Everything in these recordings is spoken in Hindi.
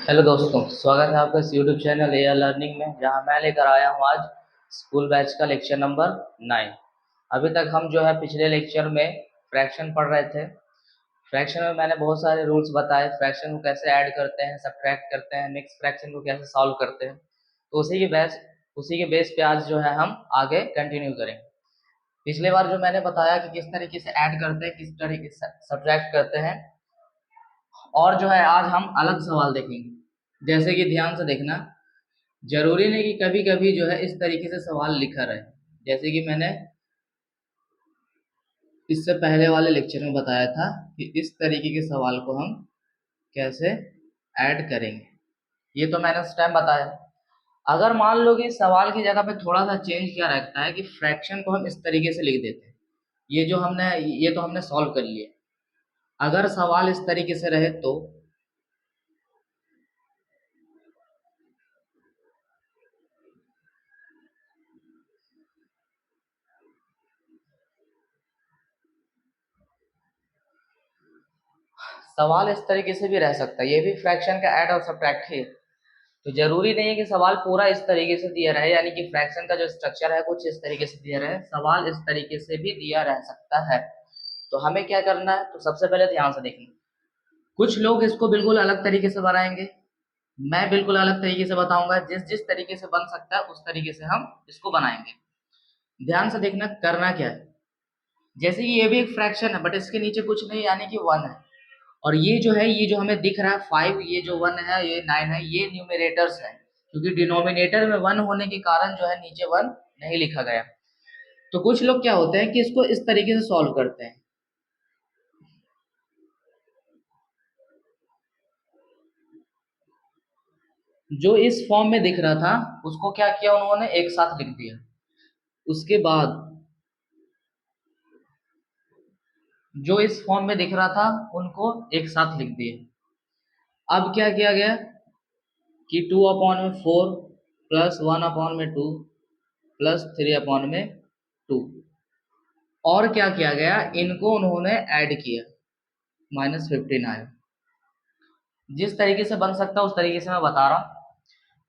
हेलो दोस्तों, स्वागत है आपका इस यूट्यूब चैनल एआर लर्निंग में, जहां मैं लेकर आया हूं आज स्कूल बैच का लेक्चर नंबर 9। अभी तक हम जो है पिछले लेक्चर में फ्रैक्शन पढ़ रहे थे। फ्रैक्शन में मैंने बहुत सारे रूल्स बताए, फ्रैक्शन को कैसे ऐड करते हैं, सब्ट्रैक्ट करते हैं, मिक्स फ्रैक्शन को कैसे सॉल्व करते हैं। तो उसी के बेस पे आज जो है हम आगे कंटिन्यू करेंगे। पिछले बार जो मैंने बताया कि किस तरीके से ऐड करते हैं, किस तरीके से सब्ट्रैक्ट करते हैं, और जो है आज हम अलग सवाल देखेंगे। जैसे कि ध्यान से देखना, जरूरी नहीं कि कभी कभी जो है इस तरीके से सवाल लिखा रहे। जैसे कि मैंने इससे पहले वाले लेक्चर में बताया था कि इस तरीके के सवाल को हम कैसे ऐड करेंगे, ये तो मैंने उस टाइम बताया। अगर मान लो कि सवाल की जगह पे थोड़ा सा चेंज किया रहता है कि फ्रैक्शन को हम इस तरीके से लिख देते हैं, ये तो हमने सॉल्व कर लिया। अगर सवाल इस तरीके से रहे तो सवाल इस तरीके से भी रह सकता है, ये भी फ्रैक्शन का ऐड और सब्ट्रैक्ट है। तो जरूरी नहीं है कि सवाल पूरा इस तरीके से दिया रहे, यानी कि फ्रैक्शन का जो स्ट्रक्चर है कुछ इस तरीके से दिया रहे, सवाल इस तरीके से भी दिया रह सकता है। तो हमें क्या करना है, तो सबसे पहले ध्यान से देखना। कुछ लोग इसको बिल्कुल अलग तरीके से बनाएंगे, मैं बिल्कुल अलग तरीके से बताऊंगा। जिस जिस तरीके से बन सकता है उस तरीके से हम इसको बनाएंगे। ध्यान से देखना करना क्या है। जैसे कि ये भी एक फ्रैक्शन है, बट इसके नीचे कुछ नहीं, यानी कि 1 है। और ये जो है, ये जो हमें दिख रहा है 5, ये जो 1 है, ये 9 है, ये न्यूमरेटर्स है, क्योंकि डिनोमिनेटर में 1 होने के कारण जो है नीचे 1 नहीं लिखा गया। तो कुछ लोग क्या होते हैं कि इसको इस तरीके से सॉल्व करते हैं। जो इस फॉर्म में दिख रहा था उसको क्या किया उन्होंने, एक साथ लिख दिया। उसके बाद जो इस फॉर्म में दिख रहा था उनको एक साथ लिख दिया। अब क्या किया गया कि 2 अपॉन में 4 प्लस 1 अपॉन में 2 प्लस 3 अपॉन में 2, और क्या किया गया, इनको उन्होंने ऐड किया, -15 आया। जिस तरीके से बन सकता है उस तरीके से मैं बता रहा हूँ।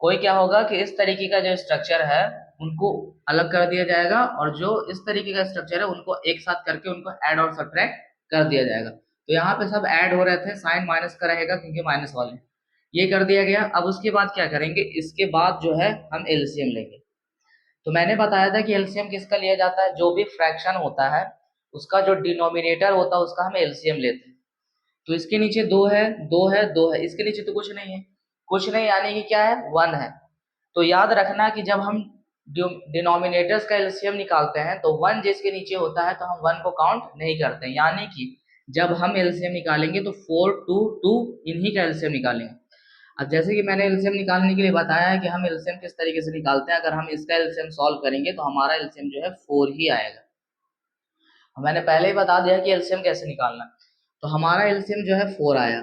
कोई क्या होगा कि इस तरीके का जो स्ट्रक्चर है उनको अलग कर दिया जाएगा, और जो इस तरीके का स्ट्रक्चर है उनको एक साथ करके उनको ऐड और सब्ट्रैक्ट कर दिया जाएगा। तो यहाँ पे सब ऐड हो रहे थे, साइन माइनस का रहेगा क्योंकि माइनस वाले, ये कर दिया गया। अब उसके बाद क्या करेंगे, इसके बाद जो है हम एलसीएम लेंगे। तो मैंने बताया था कि एलसीएम किसका लिया जाता है, जो भी फ्रैक्शन होता है उसका जो डिनोमिनेटर होता है उसका हम एलसीएम लेते हैं। तो इसके नीचे 2 है, 2 है, 2 है, इसके नीचे तो कुछ नहीं है, कुछ नहीं, यानी कि क्या है, 1 है। तो याद रखना कि जब हम डिनोमिनेटर्स का एलसीएम निकालते हैं तो 1 जिसके नीचे होता है तो हम 1 को काउंट नहीं करते हैं, यानी कि जब हम एलसीएम निकालेंगे तो 4 2 2 इन्हीं का एलसीएम निकालेंगे। अब जैसे कि मैंने एलसीएम निकालने के लिए बताया है कि हम एलसीएम किस तरीके से निकालते हैं, अगर हम इसका एलसीएम सॉल्व करेंगे तो हमारा एलसीएम जो है 4 ही आएगा। मैंने पहले ही बता दिया कि एलसीएम कैसे निकालना। तो हमारा एलसीएम जो है 4 आया।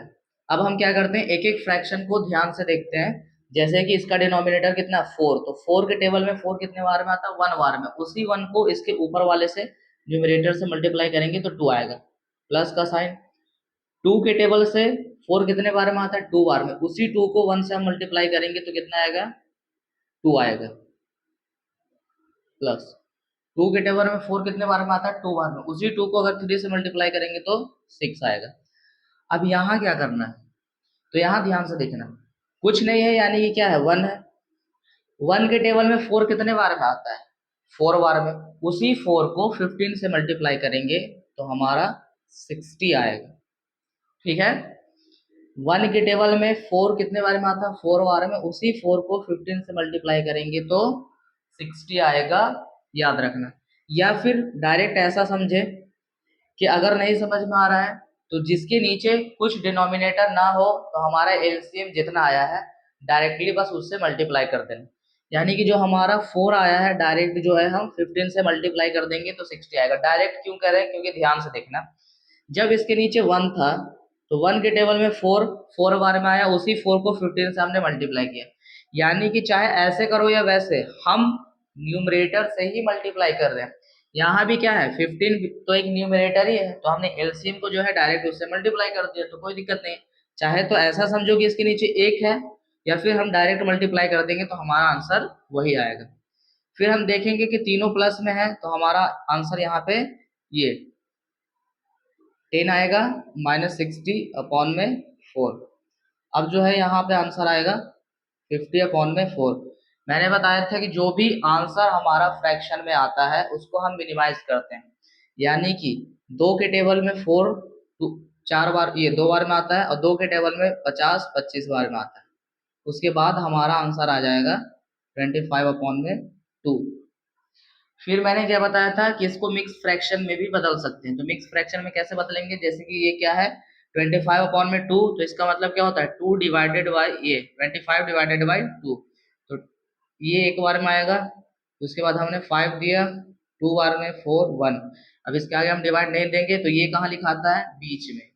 अब हम क्या करते हैं, एक एक फ्रैक्शन को ध्यान से देखते हैं। जैसे कि इसका डिनोमिनेटर कितना 4, तो 4 के टेबल में 4 कितने बार में आता है, 1 बार में। उसी 1 को इसके ऊपर वाले से न्यूमरेटर से मल्टीप्लाई करेंगे तो 2 आएगा, प्लस का साइन। 2 के टेबल से 4 कितने बार में आता है, 2 बार में। उसी 2 को 1 से हम मल्टीप्लाई करेंगे तो कितना आएगा, 2 आएगा, प्लस 2 के टेबल में 4 कितने बार में आता है, 2 बार में। उसी 2 को अगर 3 से मल्टीप्लाई करेंगे तो 6 आएगा। अब यहाँ क्या करना है, तो यहाँ ध्यान से देखना, कुछ नहीं है, यानी कि क्या है, 1 है। 1 के टेबल में 4 कितने बार में आता है, 4 बार में। उसी 4 को 15 से मल्टीप्लाई करेंगे तो हमारा 60 आएगा, ठीक है। 1 के टेबल में 4 कितने बार में आता है, 4 बार में। उसी 4 को 15 से मल्टीप्लाई करेंगे तो 60 आएगा, याद रखना। या फिर डायरेक्ट ऐसा समझे कि अगर नहीं समझ में आ रहा है तो जिसके नीचे कुछ डिनोमिनेटर ना हो तो हमारा एलसीएम जितना आया है डायरेक्टली बस उससे मल्टीप्लाई कर देना। यानी कि जो हमारा 4 आया है डायरेक्ट जो है हम 15 से मल्टीप्लाई कर देंगे तो 60 आएगा। डायरेक्ट क्यों करें, क्योंकि ध्यान से देखना, जब इसके नीचे 1 था तो 1 के टेबल में 4 बार में आया, उसी 4 को 15 से हमने मल्टीप्लाई किया। यानी कि चाहे ऐसे करो या वैसे, हम न्यूमरेटर से ही मल्टीप्लाई कर रहे हैं। यहाँ भी क्या है 15 तो एक न्यूमरेटर ही है, तो हमने एलसीएम को जो है डायरेक्ट उससे मल्टीप्लाई कर दिया, तो कोई दिक्कत नहीं। चाहे तो ऐसा समझो कि इसके नीचे एक है, या फिर हम डायरेक्ट मल्टीप्लाई कर देंगे तो हमारा आंसर वही आएगा। फिर हम देखेंगे कि तीनों प्लस में है, तो हमारा आंसर यहाँ पे ये 10 आएगा -60/4। अब जो है यहाँ पे आंसर आएगा 50/4। मैंने बताया था कि जो भी आंसर हमारा फ्रैक्शन में आता है उसको हम मिनिमाइज करते हैं, यानी कि 2 के टेबल में 4 4 बार, ये 2 बार में आता है, और 2 के टेबल में 50 25 बार में आता है। उसके बाद हमारा आंसर आ जाएगा 25/2। फिर मैंने क्या बताया था कि इसको मिक्स फ्रैक्शन में भी बदल सकते हैं, तो मिक्स फ्रैक्शन में कैसे बदलेंगे, जैसे कि ये क्या है 25/2, तो इसका मतलब क्या होता है 2 डिवाइडेड बाई ये 25 डिवाइडेड बाई 2, तो ये एक बार में आएगा। उसके बाद हमने 5 दिया, 2 बार में 4 1। अब इसके आगे हम डिवाइड नहीं देंगे, तो ये कहाँ लिखाता है बीच में,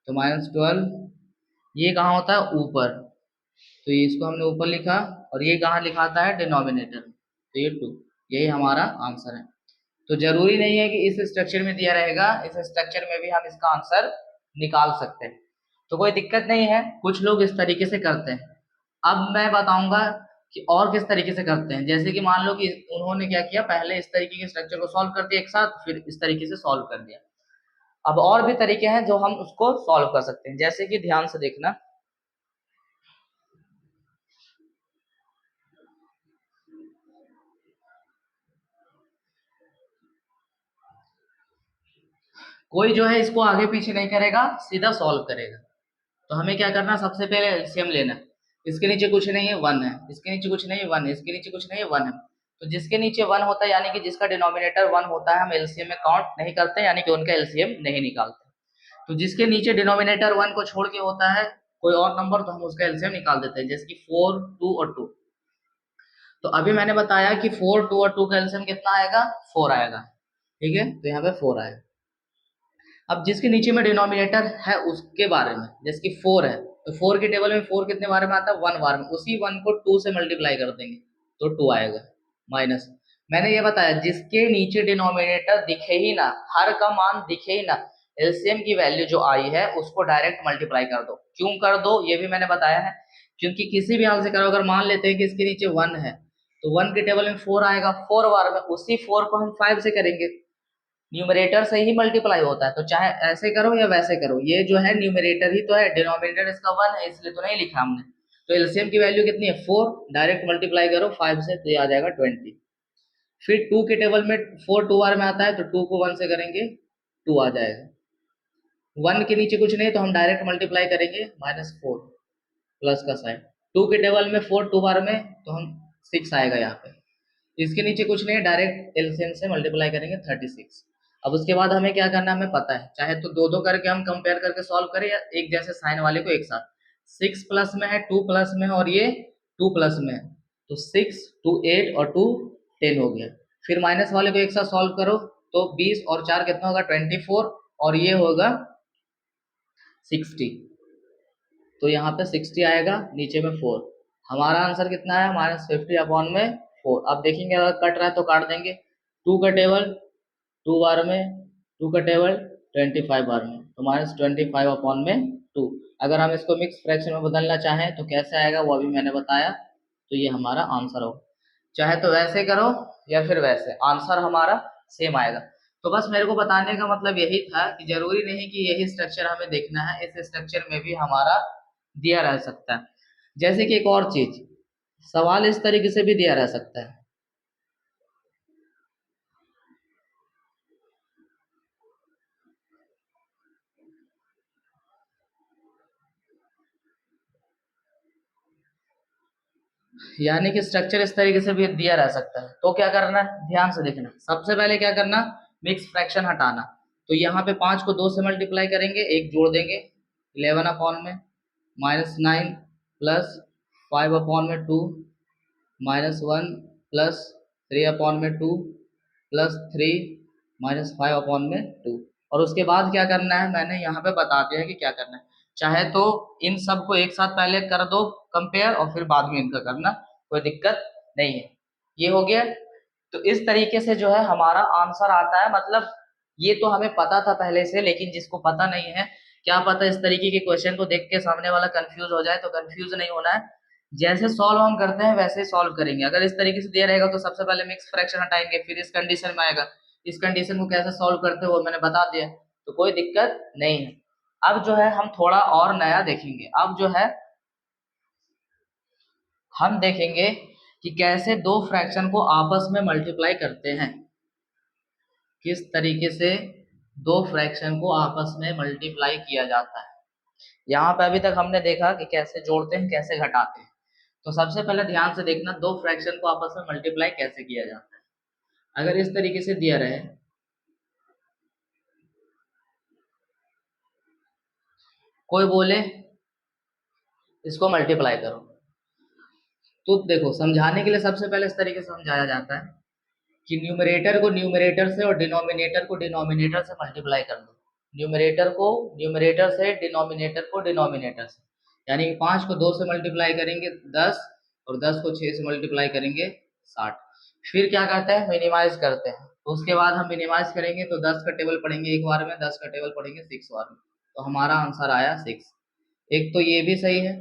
तो -12। ये कहाँ होता है ऊपर, तो ये इसको हमने ऊपर लिखा, और ये कहाँ लिखाता है डिनोमिनेटर, तो ये 2। यही हमारा आंसर है। तो जरूरी नहीं है कि इस स्ट्रक्चर में दिया रहेगा, इस स्ट्रक्चर में भी हम इसका आंसर निकाल सकते हैं, तो कोई दिक्कत नहीं है। कुछ लोग इस तरीके से करते हैं। अब मैं बताऊंगा कि और किस तरीके से करते हैं। जैसे कि मान लो कि उन्होंने क्या किया, पहले इस तरीके के स्ट्रक्चर को सॉल्व कर दिया एक साथ, फिर इस तरीके से सॉल्व कर दिया। अब और भी तरीके हैं जो हम उसको सॉल्व कर सकते हैं, जैसे कि ध्यान से देखना, कोई जो है इसको आगे पीछे नहीं करेगा, सीधा सॉल्व करेगा। तो हमें क्या करना, सबसे पहले एलसीएम लेना है। इसके नीचे कुछ नहीं है 1 है, इसके नीचे कुछ नहीं है 1 है, इसके नीचे कुछ नहीं है 1 है। तो जिसके नीचे 1 होता है, यानी कि जिसका डिनोमिनेटर 1 होता है, हम एलसीएम में काउंट नहीं करते, यानी कि उनका एलसीएम नहीं निकालते। तो जिसके नीचे डिनोमिनेटर 1 को छोड़ के होता है कोई और नंबर, तो हम उसका एलसीएम निकाल देते हैं, जैसे कि 4 2 और 2। तो अभी मैंने बताया कि 4 2 और 2 का एलसीएम कितना आएगा, 4 आएगा। ठीक है, तो यहाँ पे 4 आएगा। अब जिसके नीचे में डिनोमिनेटर है उसके बारे में, जैसे कि 4 है, तो 4 के टेबल में 4 कितने बार में आता है, 1 बार में, उसी 1 को 2 से मल्टीप्लाई कर देंगे तो 2 आएगा। माइनस, मैंने ये बताया जिसके नीचे डिनोमिनेटर दिखे ही ना, हर का मान दिखे ही ना, एलसीएम की वैल्यू जो आई है उसको डायरेक्ट मल्टीप्लाई कर दो। क्यों कर दो ये भी मैंने बताया है, क्योंकि किसी भी हाल से करो, अगर मान लेते हैं कि इसके नीचे 1 है, तो 1 के टेबल में 4 आएगा, 4 बार में, उसी 4 को हम 5 से करेंगे, न्यूमरेटर से ही मल्टीप्लाई होता है, तो चाहे ऐसे करो या वैसे करो, ये जो है न्यूमरेटर ही तो है, डिनोमिनेटर इसका 1 है, इसलिए तो नहीं लिखा हमने। तो एलसीएम की वैल्यू कितनी है 4, डायरेक्ट मल्टीप्लाई करो 5 से, तो ये आ जाएगा 20। फिर 2 के टेबल में 4 2 बार में आता है, तो 2 को 1 से करेंगे 2 आ जाएगा। 1 के नीचे कुछ नहीं, तो हम डायरेक्ट मल्टीप्लाई करेंगे -4, प्लस का साइन। 2 के टेबल में 4 2 बार में, तो हम 6 आएगा यहाँ पे। इसके नीचे कुछ नहीं है, डायरेक्ट एलसीएम से मल्टीप्लाई करेंगे 36। अब उसके बाद हमें क्या करना है हमें पता है, चाहे तो दो दो करके हम कंपेयर करके सॉल्व करें, या एक जैसे साइन वाले को एक साथ। 6 प्लस में है, 2 प्लस में है, और ये 2 प्लस में है, तो 6 2 8 और 2 10 हो गया। फिर माइनस वाले को एक साथ सॉल्व करो, तो 20 और 4 कितना होगा 24, और ये होगा 60, तो यहाँ पे 60 आएगा, नीचे में 4। हमारा आंसर कितना है -50/4। अब देखेंगे अगर कट रहा है तो काट देंगे। 2 का टेबल 2 बार में, 2 का टेबल 25 बार में, तो -25/2। अगर हम इसको मिक्स फ्रैक्शन में बदलना चाहें तो कैसे आएगा वो अभी मैंने बताया, तो ये हमारा आंसर होगा। चाहे तो वैसे करो या फिर वैसे, आंसर हमारा सेम आएगा। तो बस मेरे को बताने का मतलब यही था कि जरूरी नहीं कि यही स्ट्रक्चर हमें देखना है, इस स्ट्रक्चर में भी हमारा दिया रह सकता है। जैसे कि एक और चीज, सवाल इस तरीके से भी दिया रह सकता है। यानी कि स्ट्रक्चर इस तरीके से भी दिया रह सकता है, तो क्या करना है ध्यान से देखना। सबसे पहले क्या करना, मिक्स फ्रैक्शन हटाना। तो यहाँ पे 5 को 2 से मल्टीप्लाई करेंगे, एक जोड़ देंगे 11/में, -9 प्लस 5/2, -1 प्लस 3/2 प्लस 3 -5/2। और उसके बाद क्या करना है, मैंने यहाँ पे बता दिया है कि क्या करना है। चाहे तो इन सब को एक साथ पहले कर दो कंपेयर, और फिर बाद में इनका करना, कोई दिक्कत नहीं है। ये हो गया। तो इस तरीके से जो है हमारा आंसर आता है। मतलब ये तो हमें पता था पहले से, लेकिन जिसको पता नहीं है, क्या पता इस तरीके के क्वेश्चन को देख के सामने वाला कंफ्यूज हो जाए, तो कंफ्यूज नहीं होना है। जैसे सॉल्व हम करते हैं वैसे ही सॉल्व करेंगे। अगर इस तरीके से दिया रहेगा तो सबसे पहले मिक्स फ्रैक्शन हटाएंगे, फिर इस कंडीशन में आएगा, इस कंडीशन को कैसे सॉल्व करते हो मैंने बता दिया, तो कोई दिक्कत नहीं है। अब जो है हम थोड़ा और नया देखेंगे। अब जो है हम देखेंगे कि कैसे दो फ्रैक्शन को आपस में मल्टीप्लाई करते हैं, किस तरीके से दो फ्रैक्शन को आपस में मल्टीप्लाई किया जाता है। यहाँ पे अभी तक हमने देखा कि कैसे जोड़ते हैं कैसे घटाते हैं। तो सबसे पहले ध्यान से देखना दो फ्रैक्शन को आपस में मल्टीप्लाई कैसे किया जाता है। अगर इस तरीके से दिया रहे, कोई बोले इसको मल्टीप्लाई करो, तो देखो समझाने के लिए सबसे पहले इस तरीके से समझाया जाता है कि न्यूमरेटर को न्यूमरेटर से और डिनोमिनेटर को डिनोमिनेटर से मल्टीप्लाई कर दो। न्यूमरेटर को न्यूमरेटर से, डिनोमिनेटर को डिनोमिनेटर से, यानी कि 5 को 2 से मल्टीप्लाई करेंगे 10, और 10 को 6 से मल्टीप्लाई करेंगे 60। फिर क्या करते हैं, मिनिमाइज करते हैं। तो उसके बाद हम मिनिमाइज करेंगे तो 10 का टेबल पढ़ेंगे एक बार में, 10 का टेबल पढ़ेंगे 6 बार में, तो हमारा आंसर आया 6। एक तो ये भी सही है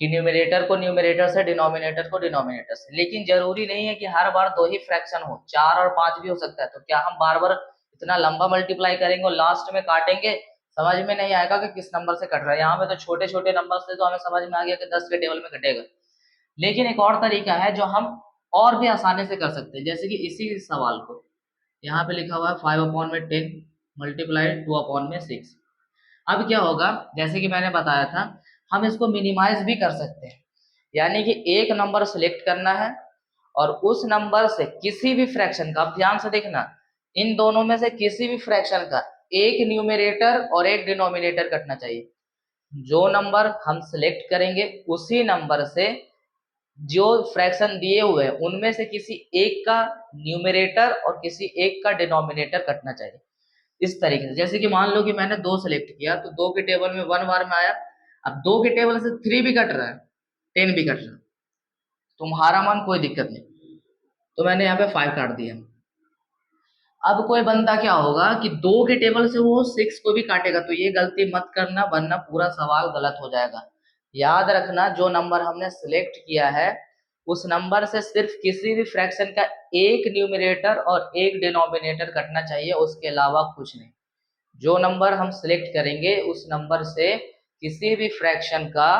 कि न्यूमरेटर को न्यूमरेटर से, डिनोमिनेटर को डिनोमिनेटर से। लेकिन जरूरी नहीं है कि हर बार दो ही फ्रैक्शन हो, 4 और 5 भी हो सकता है। तो क्या हम बार बार इतना लंबा मल्टीप्लाई करेंगे और लास्ट में काटेंगे, समझ में नहीं आएगा कि किस नंबर से कट रहा है। यहाँ पे तो छोटे छोटे नंबर से तो हमें समझ में आ गया कि 10 के टेबल में कटेगा। लेकिन एक और तरीका है जो हम और भी आसानी से कर सकते हैं, जैसे कि इसी सवाल को यहाँ पे लिखा हुआ है 5/10 मल्टीप्लाई 2/6। अब क्या होगा, जैसे कि मैंने बताया था, हम इसको मिनिमाइज भी कर सकते हैं। यानी कि एक नंबर सिलेक्ट करना है और उस नंबर से किसी भी फ्रैक्शन का, अब ध्यान से देखना, इन दोनों में से किसी भी फ्रैक्शन का एक न्यूमरेटर और एक डिनोमिनेटर कटना चाहिए। जो नंबर हम सिलेक्ट करेंगे उसी नंबर से जो फ्रैक्शन दिए हुए हैं उनमें से किसी एक का न्यूमरेटर और किसी एक का डिनोमिनेटर कटना चाहिए। इस तरीके से, जैसे कि मान लो कि मैंने 2 सेलेक्ट किया तो 2 के टेबल में 1 बार में आया। अब 2 के टेबल से 3 भी कट रहा है, 10 भी कट रहा है, तुम्हारा मन कोई दिक्कत नहीं, तो मैंने यहाँ पे 5 काट दिया। अब कोई बंदा क्या होगा कि 2 के टेबल से वो 6 को भी काटेगा, तो ये गलती मत करना वरना पूरा सवाल गलत हो जाएगा। याद रखना जो नंबर हमने सिलेक्ट किया है उस नंबर से सिर्फ किसी भी फ्रैक्शन का एक न्यूमरेटर और एक डिनोमिनेटर कटना चाहिए, उसके अलावा कुछ नहीं। जो नंबर हम सिलेक्ट करेंगे उस नंबर से किसी भी फ्रैक्शन का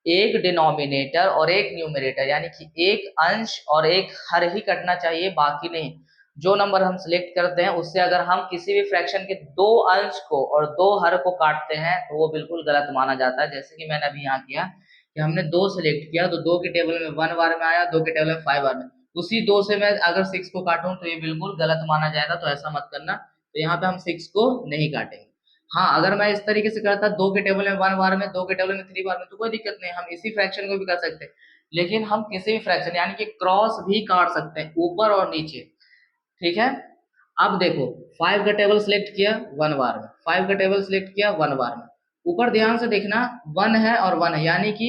एक डिनोमिनेटर और एक न्यूमरेटर, यानी कि एक अंश और एक हर ही कटना चाहिए, बाकी नहीं। जो नंबर हम सिलेक्ट करते हैं उससे अगर हम किसी भी फ्रैक्शन के दो अंश को और दो हर को काटते हैं तो वो बिल्कुल गलत माना जाता है। जैसे कि मैंने अभी यहाँ किया कि हमने 2 सिलेक्ट किया तो 2 के टेबल में 1 बार में आया, 2 के टेबल में 5 बार में, उसी 2 से मैं अगर 6 को काटूं तो ये बिल्कुल गलत माना जाएगा, तो ऐसा मत करना। तो यहाँ पे हम 6 को नहीं काटेंगे। हाँ, अगर मैं इस तरीके से करता 2 के टेबल में 1 बार में, 2 के टेबल में 3 बार में, तो कोई दिक्कत नहीं, हम इसी फ्रैक्शन को भी कर सकते हैं। लेकिन हम किसी भी फ्रैक्शन यानी कि क्रॉस भी काट सकते हैं ऊपर और नीचे, ठीक है। अब देखो 5 का टेबल सिलेक्ट किया 1 बार में, 5 का टेबल सिलेक्ट किया 1 बार में, ऊपर ध्यान से देखना 1 है और 1 है, यानी कि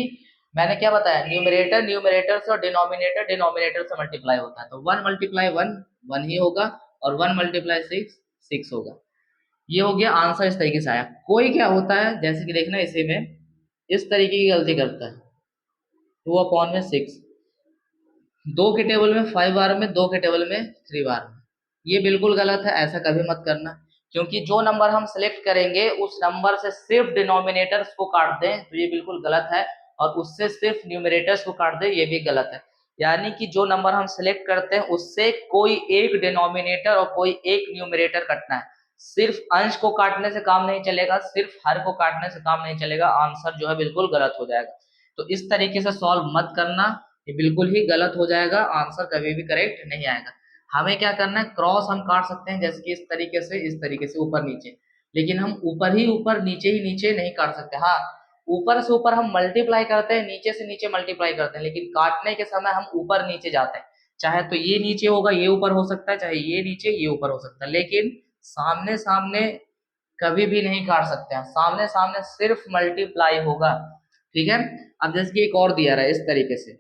मैंने क्या बताया, न्यूमरेटर न्यूमरेटर से और डिनोमिनेटर डिनोमिनेटर से मल्टीप्लाई होता है, तो 1 मल्टीप्लाई 1 1 ही होगा और 1 मल्टीप्लाई 6 6 होगा। ये हो गया आंसर, इस तरीके से आया। कोई क्या होता है, जैसे कि देखना इसी में इस तरीके की गलती करता है, 2/6, 2 के टेबल में 5 बार में, 2 के टेबल में 3 बार में, ये बिल्कुल गलत है, ऐसा कभी मत करना। क्योंकि जो नंबर हम सिलेक्ट करेंगे उस नंबर से सिर्फ डिनोमिनेटर्स को काट दें तो ये बिल्कुल गलत है, और उससे सिर्फ न्यूमरेटर्स को काट दें ये भी गलत है। यानी कि जो नंबर हम सिलेक्ट करते हैं उससे कोई एक डिनोमिनेटर और कोई एक न्यूमरेटर कटना है। सिर्फ अंश को काटने से काम नहीं चलेगा, सिर्फ हर को काटने से काम नहीं चलेगा, आंसर जो है बिल्कुल गलत हो जाएगा। तो इस तरीके से सॉल्व मत करना, ये बिल्कुल ही गलत हो जाएगा, आंसर कभी भी करेक्ट नहीं आएगा। हमें क्या करना है, क्रॉस हम काट सकते हैं, जैसे कि इस तरीके से ऊपर नीचे, लेकिन हम ऊपर ही ऊपर नीचे ही नीचे नहीं काट सकते। हाँ, ऊपर से ऊपर हम मल्टीप्लाई करते हैं, नीचे से नीचे मल्टीप्लाई करते हैं, लेकिन काटने के समय हम ऊपर नीचे जाते हैं। चाहे तो ये नीचे होगा ये ऊपर हो सकता है, चाहे ये नीचे ये ऊपर हो सकता है, लेकिन सामने सामने कभी भी नहीं काट सकते हैं, सामने सामने सिर्फ मल्टीप्लाई होगा, ठीक है। अब जैसे कि एक और दिया रहा है इस तरीके से,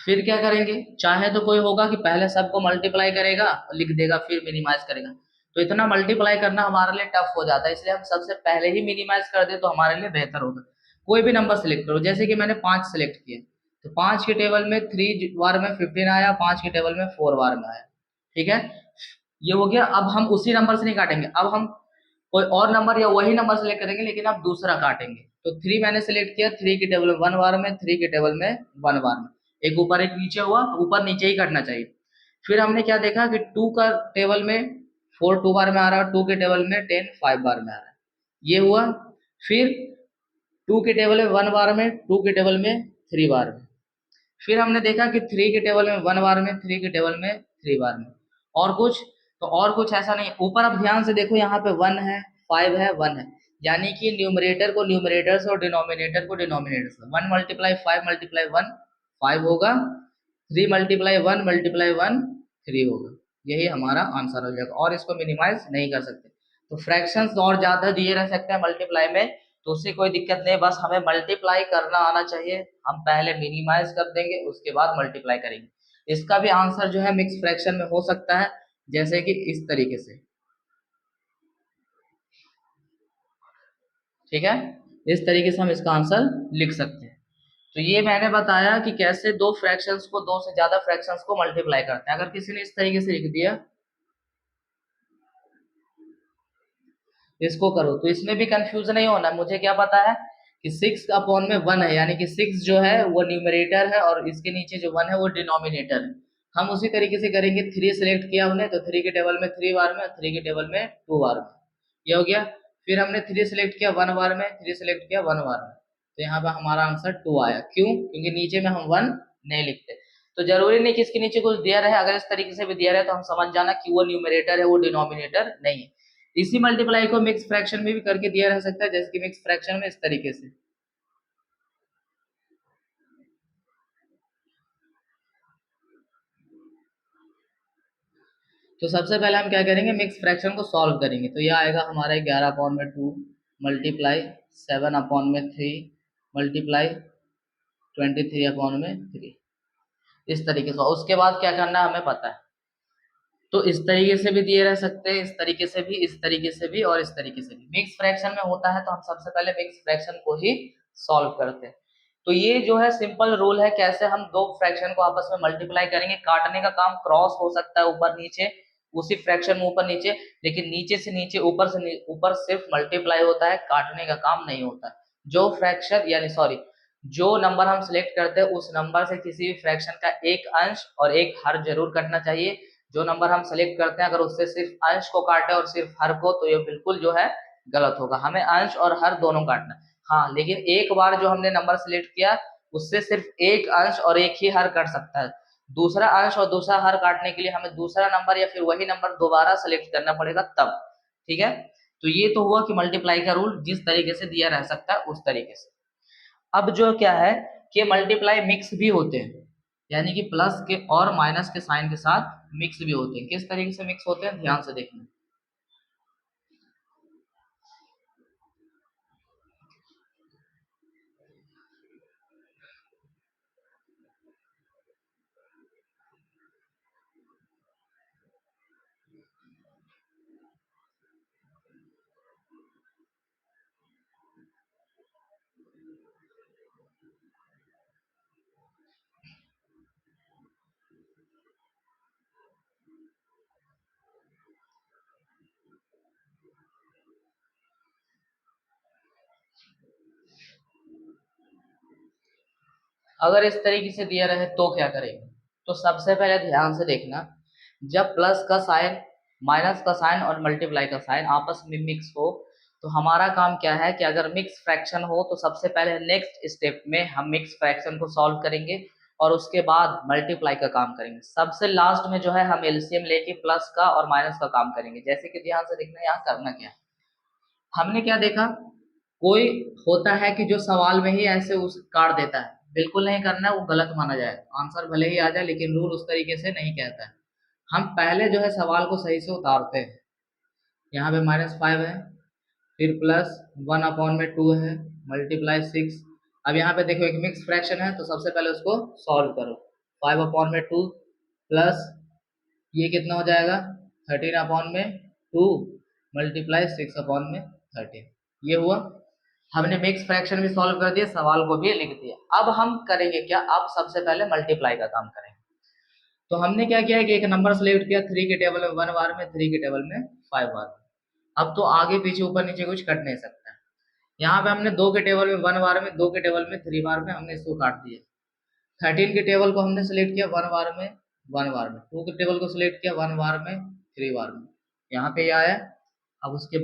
फिर क्या करेंगे, चाहे तो कोई होगा कि पहले सबको मल्टीप्लाई करेगा और लिख देगा फिर मिनिमाइज करेगा, तो इतना मल्टीप्लाई करना हमारे लिए टफ हो जाता है, इसलिए हम सबसे पहले ही मिनिमाइज कर दे तो हमारे लिए बेहतर होगा। कोई भी नंबर सेलेक्ट करो, जैसे कि मैंने 5 सेलेक्ट किए, तो 5 के टेबल में 3 बार में 15 आया, 5 के टेबल में 4 बार में आया। ठीक है, ये हो गया। अब हम उसी नंबर से नहीं काटेंगे, अब हम कोई और नंबर या वही नंबर सेलेक्ट करेंगे लेकिन अब दूसरा काटेंगे। तो 3 मैंने सेलेक्ट किया, 3 के टेबल में 1 बार में, 3 के टेबल में 1 बार में, एक ऊपर एक नीचे हुआ, ऊपर नीचे ही काटना चाहिए। फिर हमने क्या देखा कि 2 का टेबल में 4 2 बार में आ रहा है, 2 के टेबल में 10 5 बार में आ रहा है, ये हुआ। फिर 2 के टेबल में 1 बार में, 2 के टेबल में 3 बार में। फिर हमने देखा कि 3 के टेबल में 1 बार में, 3 के टेबल में 3 बार में। और कुछ, तो और कुछ ऐसा नहीं। ऊपर अब ध्यान से देखो, यहाँ पे 1 है, 5 है, 1 है, यानी कि न्यूमरेटर को न्यूमरेटर से और डिनोमिनेटर को डिनोमिनेटर से। 1 मल्टीप्लाई 5 मल्टीप्लाई 1 5 होगा, 3 मल्टीप्लाई 1 मल्टीप्लाई 1 3 होगा। यही हमारा आंसर हो जाएगा, और इसको मिनिमाइज नहीं कर सकते। तो फ्रैक्शंस और ज्यादा दिए रह सकते हैं मल्टीप्लाई में, तो उससे कोई दिक्कत नहीं, बस हमें मल्टीप्लाई करना आना चाहिए। हम पहले मिनिमाइज कर देंगे, उसके बाद मल्टीप्लाई करेंगे। इसका भी आंसर जो है मिक्स फ्रैक्शन में हो सकता है, जैसे कि इस तरीके से। ठीक है, इस तरीके से हम इसका आंसर लिख सकते हैं। तो ये मैंने बताया कि कैसे दो फ्रैक्शंस को, दो से ज्यादा फ्रैक्शंस को मल्टीप्लाई करते हैं। अगर किसी ने इस तरीके से लिख दिया, इसको करो, तो इसमें भी कंफ्यूज नहीं होना। मुझे क्या पता है कि 6 अपॉन में 1 है, यानी कि 6 जो है वो न्यूमरेटर है और इसके नीचे जो 1 है वो डिनोमिनेटर है। हम उसी तरीके से करेंगे। 3 सेलेक्ट किया हमने, तो 3 के टेबल में 3 बार में, 3 के टेबल में 2 बार में, ये हो गया। फिर हमने 3 सेलेक्ट किया 1 बार में, 3 सेलेक्ट किया 1 बार में, तो यहाँ पे हमारा आंसर 2 आया। क्यों? क्योंकि नीचे में हम 1 नहीं लिखते। तो जरूरी नहीं कि इसके नीचे कुछ दिया रहे, अगर इस तरीके से भी दिया रहे तो हम समझ जाना कि वो न्यूमरेटर है, वो डिनोमिनेटर नहीं है। इसी मल्टीप्लाई को मिक्स फ्रैक्शन में भी करके दिया रह सकता है, जैसे कि मिक्स फ्रैक्शन में इस तरीके से। तो सबसे पहले हम क्या करेंगे, मिक्स फ्रैक्शन को सॉल्व करेंगे। तो ये आएगा हमारा 11/2 मल्टीप्लाई 7/3 मल्टीप्लाई 23/3, इस तरीके से। उसके बाद क्या करना है हमें पता है। तो इस तरीके से भी दिए रह सकते हैं, इस तरीके से भी, इस तरीके से भी, और इस तरीके से भी। मिक्स फ्रैक्शन में होता है तो हम सबसे पहले मिक्स फ्रैक्शन को ही सॉल्व करते हैं। तो ये जो है सिंपल रूल है, कैसे हम दो फ्रैक्शन को आपस में मल्टीप्लाई करेंगे। काटने का काम क्रॉस हो सकता है, ऊपर नीचे, उसी फ्रैक्शन में ऊपर नीचे, लेकिन नीचे से नीचे, ऊपर से ऊपर सिर्फ मल्टीप्लाई होता है, काटने का काम नहीं होता है। जो फ्रैक्शन, यानी सॉरी, जो नंबर हम सिलेक्ट करते हैं उस नंबर से किसी भी फ्रैक्शन का एक अंश और एक हर जरूर कटना चाहिए। जो नंबर हम सेलेक्ट करते हैं अगर उससे सिर्फ अंश को काटे और सिर्फ हर को, तो ये बिल्कुल जो है गलत होगा। हमें अंश और हर दोनों काटना। हाँ, लेकिन एक बार जो हमने नंबर सेलेक्ट किया उससे सिर्फ एक अंश और एक ही हर कट सकता है। दूसरा अंश और दूसरा हर काटने के लिए हमें दूसरा नंबर या फिर वही नंबर दोबारा सेलेक्ट करना पड़ेगा तब। ठीक है, तो ये तो हुआ कि मल्टीप्लाई का रूल जिस तरीके से दिया रह सकता है उस तरीके से। अब जो क्या है कि मल्टीप्लाई मिक्स भी होते हैं, यानी कि प्लस के और माइनस के साइन के साथ मिक्स भी होते हैं। किस तरीके से मिक्स होते हैं ध्यान से देखना। अगर इस तरीके से दिया रहे तो क्या करेंगे, तो सबसे पहले ध्यान से देखना। जब प्लस का साइन, माइनस का साइन और मल्टीप्लाई का साइन आपस में मिक्स हो, तो हमारा काम क्या है कि अगर मिक्स फ्रैक्शन हो तो सबसे पहले नेक्स्ट स्टेप में हम मिक्स फ्रैक्शन को सॉल्व करेंगे और उसके बाद मल्टीप्लाई का काम करेंगे। सबसे लास्ट में जो है हम एलसीएम लेके प्लस का और माइनस का काम करेंगे। जैसे कि ध्यान से देखना, यहाँ करना क्या है, हमने क्या देखा, कोई होता है कि जो सवाल में ही ऐसे उस काट देता है, बिल्कुल नहीं करना है, वो गलत माना जाए। आंसर भले ही आ जाए लेकिन रूल उस तरीके से नहीं कहता है। हम पहले जो है सवाल को सही से उतारते हैं। यहाँ पे -5 है, फिर प्लस 1/2 है, मल्टीप्लाई 6। अब यहाँ पे देखो एक मिक्स फ्रैक्शन है तो सबसे पहले उसको सॉल्व करो। 5/2 प्लस ये कितना हो जाएगा 13/2 मल्टीप्लाई 6/13। ये हुआ। हमने मिक्स फ्रैक्शन भी सॉल्व कर दिया, सवाल को भी लिख दिया। अब हम करेंगे क्या, अब सबसे पहले मल्टीप्लाई का काम करेंगे। तो हमने क्या किया कि एक नंबर सेलेक्ट किया 3 के टेबल में 1 बार में, 3 के टेबल में 5 बार में। अब तो आगे पीछे ऊपर नीचे कुछ कट नहीं सकता है। यहाँ पे हमने 2 के टेबल में 1 बार में, 2 के टेबल में 3 बार में, हमने इसको काट दिया। 13 के टेबल को हमने सेलेक्ट किया 1 बार में, 1 बार में। 2 के टेबल को सिलेक्ट किया 1 बार में, 3 बार में। यहाँ पे आया। अब उसके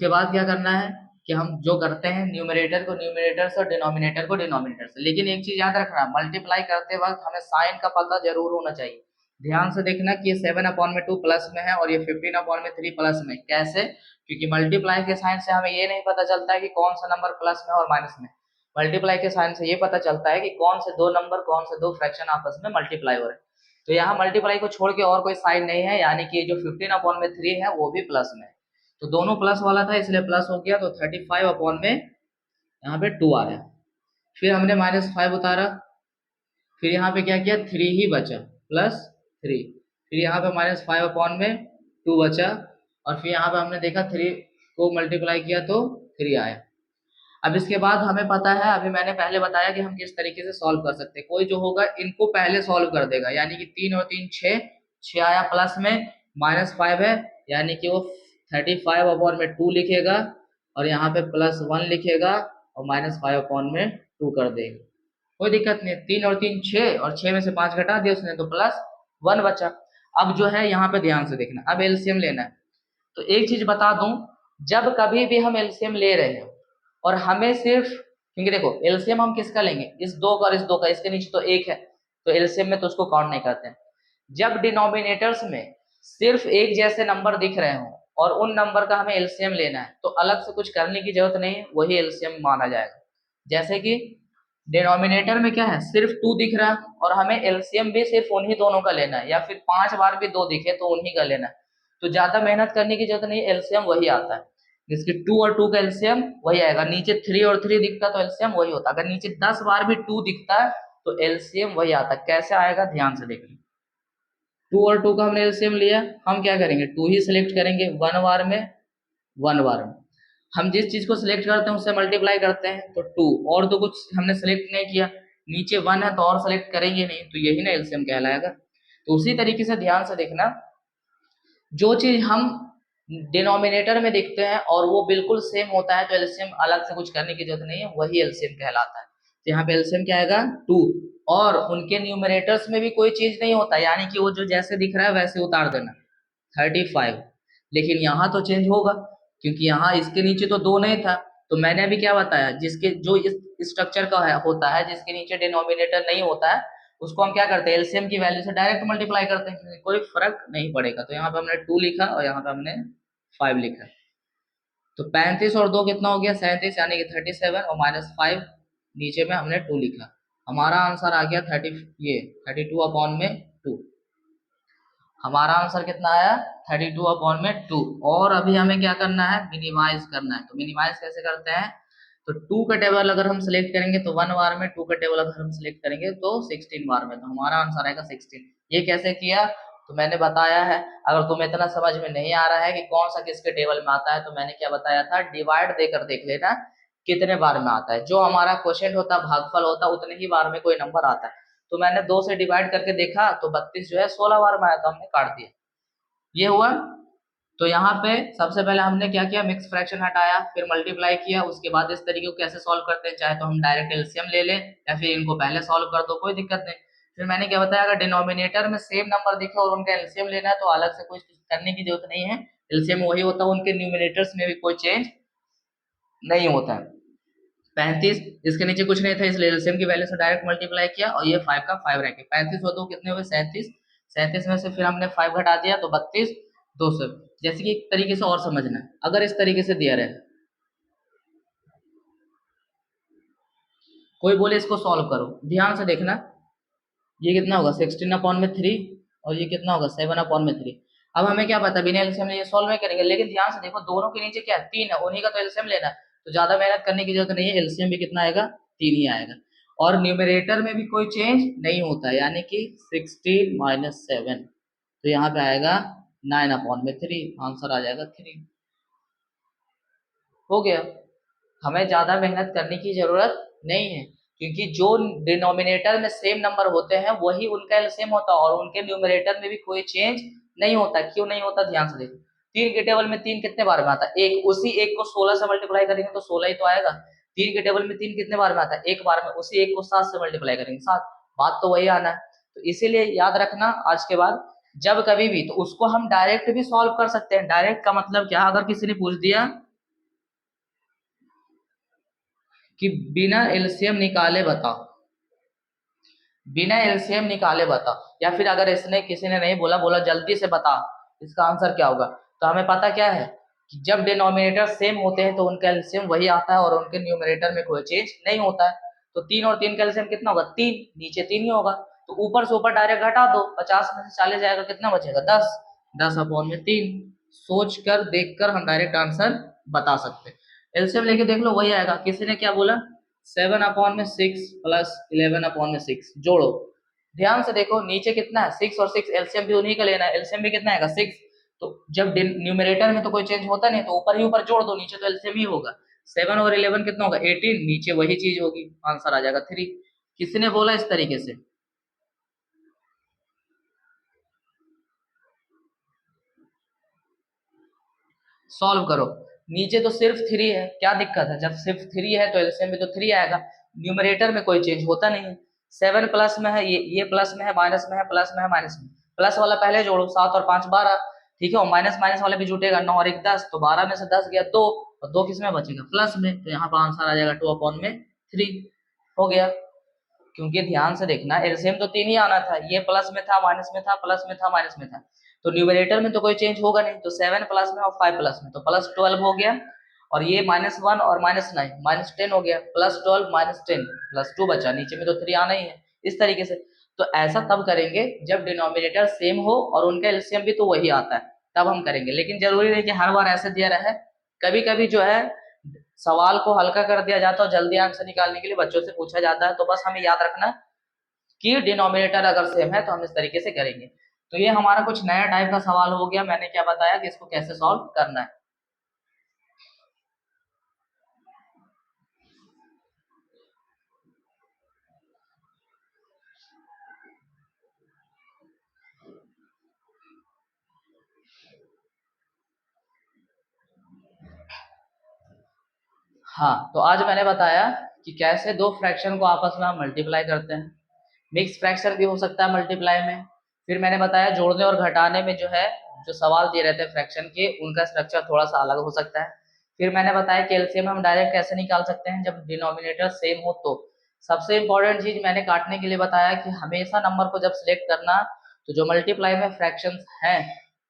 बाद क्या करना है कि हम जो करते हैं न्यूमरेटर को न्यूमरेटर से और डिनोमिनेटर को डिनोमिनेटर से। लेकिन एक चीज याद रखना, मल्टीप्लाई करते वक्त हमें साइन का पता जरूर होना चाहिए। ध्यान से देखना कि ये 7/2 प्लस में है और ये 15/3 प्लस में। कैसे? क्योंकि मल्टीप्लाई के साइन से हमें ये नहीं पता चलता है कि कौन सा नंबर प्लस में और माइनस में। मल्टीप्लाई के साइन से ये पता चलता है कि कौन से दो नंबर, कौन से दो फ्रैक्शन आपस में मल्टीप्लाई हो रहे हैं। तो यहाँ मल्टीप्लाई को छोड़ के और कोई साइन नहीं है, यानी कि जो 15/3 है वो भी प्लस में। तो दोनों प्लस वाला था इसलिए प्लस हो गया, तो 35 में यहाँ पे 2 आया। फिर हमने -5 उतारा, फिर यहाँ पे क्या किया 3 ही बचा, +3। फिर यहाँ पे -5 में 2 बचा, और फिर यहाँ पे हमने देखा 3 को मल्टीप्लाई किया तो 3 आया। अब इसके बाद हमें पता है, अभी मैंने पहले बताया कि हम किस तरीके से सॉल्व कर सकते हैं। कोई जो होगा इनको पहले सॉल्व कर देगा, यानी कि 3 और 3 6, 6 आया प्लस में, -5 है यानी कि वो 35/2 लिखेगा और यहाँ पे +1 लिखेगा और -5 में 2 कर देगा। कोई दिक्कत नहीं। 3 और 3 6, और 6 में से 5 घटा दिया उसने तो +1 बचा। अब जो है यहाँ पे ध्यान से देखना, अब एलसीएम लेना है। तो एक चीज बता दूं, जब कभी भी हम एलसीएम ले रहे हैं और हमें सिर्फ, क्योंकि देखो एलसीएम हम किसका लेंगे, इस 2 का और इस 2 का, इसके नीचे तो 1 है तो एलसीएम में तो उसको काउंट नहीं करते हैं। जब डिनोमिनेटर्स में सिर्फ एक जैसे नंबर दिख रहे हो और उन नंबर का हमें एलसीएम लेना है तो अलग से कुछ करने की जरूरत नहीं है, वही एलसीएम माना जाएगा। जैसे कि डिनोमिनेटर में क्या है, सिर्फ 2 दिख रहा है और हमें एलसीएम भी सिर्फ उन्हीं दोनों का लेना है, या फिर 5 बार भी 2 दिखे तो उन्हीं का लेना है। तो ज्यादा मेहनत करने की जरूरत नहीं, एलसीएम वही आता है। जिसकी 2 और 2 का एलसीएम वही आएगा। नीचे 3 और 3 दिखता तो एलसीएम वही होता। अगर नीचे 10 बार भी 2 दिखता है तो एलसीएम वही आता। कैसे आएगा ध्यान से देखना। 2 और 2 का हमने एलसीएम लिया, हम क्या करेंगे 2 ही सिलेक्ट करेंगे, 1 बार में 1 बार में। हम जिस चीज को सिलेक्ट करते हैं उससे मल्टीप्लाई करते हैं तो 2, और तो कुछ हमने सिलेक्ट नहीं किया, नीचे 1 है तो और सिलेक्ट करेंगे नहीं, तो यही ना एलसीएम कहलाएगा। तो उसी तरीके से ध्यान से देखना, जो चीज हम डिनोमिनेटर में देखते हैं और वो बिल्कुल सेम होता है तो एलसीएम अलग से कुछ करने की जरूरत नहीं है, वही एलसीएम कहलाता है। तो यहाँ पे एलसीएम क्या आएगा 2, और उनके न्यूमरेटर्स में भी कोई चीज नहीं होता, यानी कि वो जो जैसे दिख रहा है वैसे उतार देना 35। लेकिन यहाँ तो चेंज होगा, क्योंकि यहाँ इसके नीचे तो 2 नहीं था। तो मैंने अभी क्या बताया, जिसके जो इस स्ट्रक्चर का है होता है, जिसके नीचे डिनोमिनेटर नहीं होता है, उसको हम क्या करते हैं एलसीएम की वैल्यू से डायरेक्ट मल्टीप्लाई करते हैं, कोई फर्क नहीं पड़ेगा। तो यहाँ पे हमने 2 लिखा और यहाँ पे हमने 5 लिखा। तो 35 और 2 कितना हो गया 37, यानी कि 37, और -5 नीचे में हमने 2 लिखा। हमारा आंसर आ गया 32/2। हमारा आंसर कितना आया 32/2। और अभी हमें क्या करना है, मिनिमाइज करना है। तो मिनिमाइज कैसे करते हैं, तो 2 का टेबल अगर हम सिलेक्ट करेंगे तो 1 बार में, 2 का टेबल अगर हम सिलेक्ट करेंगे तो 16 बार में। तो हमारा आंसर आएगा 16। ये कैसे किया तो मैंने बताया है। अगर तुम्हें इतना समझ में नहीं आ रहा है कि कौन सा किसके टेबल में आता है, तो मैंने क्या बताया था, डिवाइड देकर देख लेना कितने बार में आता है। जो हमारा क्वोशिएंट होता है, भागफल होता है, उतने ही बार में कोई नंबर आता है। तो मैंने 2 से डिवाइड करके देखा तो 32 जो है 16 बार में आया, तो हमने काट दिया। ये हुआ। तो यहाँ पे सबसे पहले हमने क्या किया, मिक्स फ्रैक्शन हटाया, फिर मल्टीप्लाई किया। उसके बाद इस तरीके को कैसे सॉल्व करते हैं, चाहे तो हम डायरेक्ट एलसीएम ले लें या फिर इनको पहले सॉल्व कर दो, कोई दिक्कत नहीं। फिर मैंने क्या बताया, अगर डिनोमिनेटर में सेम नंबर दिखे और उनका एलसीएम लेना है तो अलग से कुछ करने की जरूरत नहीं है, एलसीएम वही होता है, उनके न्यूमिनेटर्स में भी कोई चेंज नहीं होता है। 35 इसके नीचे कुछ नहीं था इसलिए एलसीएम की वैल्यू से डायरेक्ट मल्टीप्लाई किया, और ये 5 का 5 रह गया। 35 और 2 कितने हुए 37, 37 में से फिर हमने 5 घटा दिया तो 32, 200। जैसे कि एक तरीके से और समझना है, अगर इस तरीके से दिया रहे, कोई बोले इसको सॉल्व करो, ध्यान से देखना, ये कितना होगा 16/3 और ये कितना होगा 7/3। अब हमें क्या पता, बिना एलसीएम में ये सॉल्व नहीं करेंगे, लेकिन ध्यान से देखो दोनों के नीचे क्या है 3 है, उन्हीं का तो एलसीएम लेना है। तो ज्यादा मेहनत करने की जरूरत नहीं है, एलसीएम भी कितना आएगा 3 ही आएगा। और न्यूमरेटर में भी कोई चेंज नहीं होता है, यानी कि 16 माइनस 7, तो यहाँ पे आएगा 9/3, आंसर आ जाएगा 3। हो गया, हमें ज़्यादा मेहनत करने की ज़रूरत नहीं है, क्योंकि जो डिनोमिनेटर में सेम नंबर होते हैं वही उनका एलसीएम होता है, और उनके न्यूमरेटर में भी कोई चेंज नहीं होता। क्यों नहीं होता, ध्यान से देखो। 3 के टेबल में 3 कितने बार में आता है? एक। उसी एक को 16 से मल्टीप्लाई करेंगे तो 16 ही तो आएगा। 3 के टेबल में 3 कितने बार में आता है? एक बार में। उसी एक को 7 से मल्टीप्लाई करेंगे, 7। बात तो वही आना है। तो इसीलिए याद रखना आज के बाद, जब कभी भी, तो उसको हम डायरेक्ट भी सॉल्व कर सकते हैं। डायरेक्ट का मतलब क्या? अगर किसी ने पूछ दिया कि बिना एलसीएम निकाले बताओ, बिना एलसीएम निकाले बता, या फिर अगर इसने किसी ने नहीं बोला, बोला जल्दी से बता इसका आंसर क्या होगा, तो हमें पता क्या है कि जब डिनोमिनेटर सेम होते हैं तो उनका एलसीएम वही आता है और उनके न्यूमरेटर में कोई चेंज नहीं होता है। तो 3 और 3 का एलसीएम कितना होगा? 3। नीचे 3 ही होगा, तो ऊपर से ऊपर डायरेक्ट घटा दो, 50 में से 40 जाएगा, कितना बचेगा? 10। 10/3। सोच कर देख कर हम डायरेक्ट आंसर बता सकते हैं। एलसीएम लेके देख लो, वही आएगा। किसी ने क्या बोला? 7/6 प्लस 11/6 जोड़ो। ध्यान से देखो, नीचे कितना है? 6 और 6, एलसीएम भी उन्हीं का लेना है। एलसीएम भी कितना आएगा? 6। तो जब न्यूमरेटर में तो कोई चेंज होता नहीं, तो ऊपर ही ऊपर जोड़ दो, नीचे तो एलसीएम ही होगा। 7 और 11 कितना होगा? 18। नीचे वही चीज होगी, आंसर आ जाएगा 3। किसी ने बोला इस तरीके से? सॉल्व करो। नीचे तो सिर्फ 3 है, क्या दिक्कत है? जब सिर्फ 3 है तो एलसीएम में तो 3 आएगा। न्यूमरेटर में कोई चेंज होता नहीं है। 7 प्लस में है, ये प्लस में है, माइनस में है, प्लस में है, माइनस में। प्लस वाला पहले जोड़ो, 7 और 5 12, ठीक है। और माइनस माइनस वाला भी जुटेगा, 9 और 1 10, तो 12 में से 10 गया 2, और 2 किस में बचेगा? प्लस में। तो यहाँ पर आंसर आ जाएगा 2/3। हो गया। क्योंकि ध्यान से देखना, एलसीएम तो 3 ही आना था, ये प्लस में था, माइनस में था, प्लस में था, माइनस में था, तो न्यूमरेटर में तो कोई चेंज होगा नहीं। तो 7 प्लस में और 5 प्लस में, तो +12 हो गया। और ये -1 और -9, -10 हो गया। +12 -10 +2 बचा, नीचे में तो 3 आना ही है, इस तरीके से। तो ऐसा तब करेंगे जब डिनोमिनेटर सेम हो और उनका एलसीएम भी तो वही आता है, तब हम करेंगे। लेकिन जरूरी नहीं कि हर बार ऐसे दिया रहे। कभी कभी जो है सवाल को हल्का कर दिया जाता है और जल्दी आंसर निकालने के लिए बच्चों से पूछा जाता है। तो बस हमें याद रखना कि डिनोमिनेटर अगर सेम है तो हम इस तरीके से करेंगे। तो ये हमारा कुछ नया टाइप का सवाल हो गया। मैंने क्या बताया कि इसको कैसे सॉल्व करना है। हाँ, तो आज मैंने बताया कि कैसे दो फ्रैक्शन को आपस में हम मल्टीप्लाई करते हैं। मिक्स फ्रैक्शन भी हो सकता है मल्टीप्लाई में। फिर मैंने बताया जोड़ने और घटाने में जो है, जो सवाल दिए रहते हैं फ्रैक्शन के, उनका स्ट्रक्चर थोड़ा सा अलग हो सकता है। फिर मैंने बताया कि एलसीएम हम डायरेक्ट कैसे निकाल सकते हैं जब डिनोमिनेटर सेम हो। तो सबसे इंपॉर्टेंट चीज मैंने काटने के लिए बताया कि हमेशा नंबर को जब सिलेक्ट करना, तो जो मल्टीप्लाई में फ्रैक्शंस हैं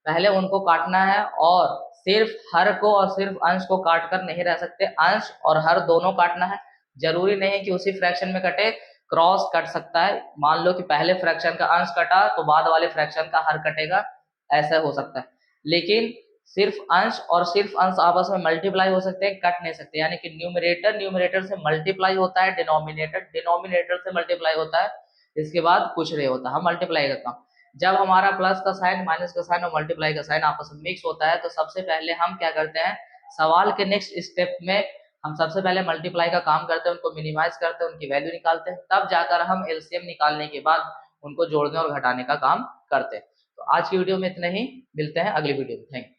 पहले उनको काटना है, और सिर्फ हर को और सिर्फ अंश को काट कर नहीं रह सकते, अंश और हर दोनों काटना है। जरूरी नहीं है कि उसी फ्रैक्शन में कटे, क्रॉस कट सकता है। मान लो कि पहले फ्रैक्शन का अंश कटा तो बाद वाले फ्रैक्शन का हर कटेगा, ऐसा हो सकता है। लेकिन सिर्फ अंश और सिर्फ अंश आपस में मल्टीप्लाई हो सकते हैं, कट नहीं सकते। यानी कि न्यूमरेटर न्यूमरेटर से मल्टीप्लाई होता है, डिनोमिनेटर डिनोमिनेटर से मल्टीप्लाई होता है, इसके बाद कुछ नहीं होता। हम मल्टीप्लाई करता हूँ, जब हमारा प्लस का साइन, माइनस का साइन और मल्टीप्लाई का साइन आपस में मिक्स होता है, तो सबसे पहले हम क्या करते हैं, सवाल के नेक्स्ट स्टेप में हम सबसे पहले मल्टीप्लाई का काम करते हैं, उनको मिनिमाइज करते हैं, उनकी वैल्यू निकालते हैं, तब जाकर हम एलसीएम निकालने के बाद उनको जोड़ने और घटाने का काम करते हैं। तो आज की वीडियो में इतना ही, मिलते हैं अगली वीडियो में। Thank you.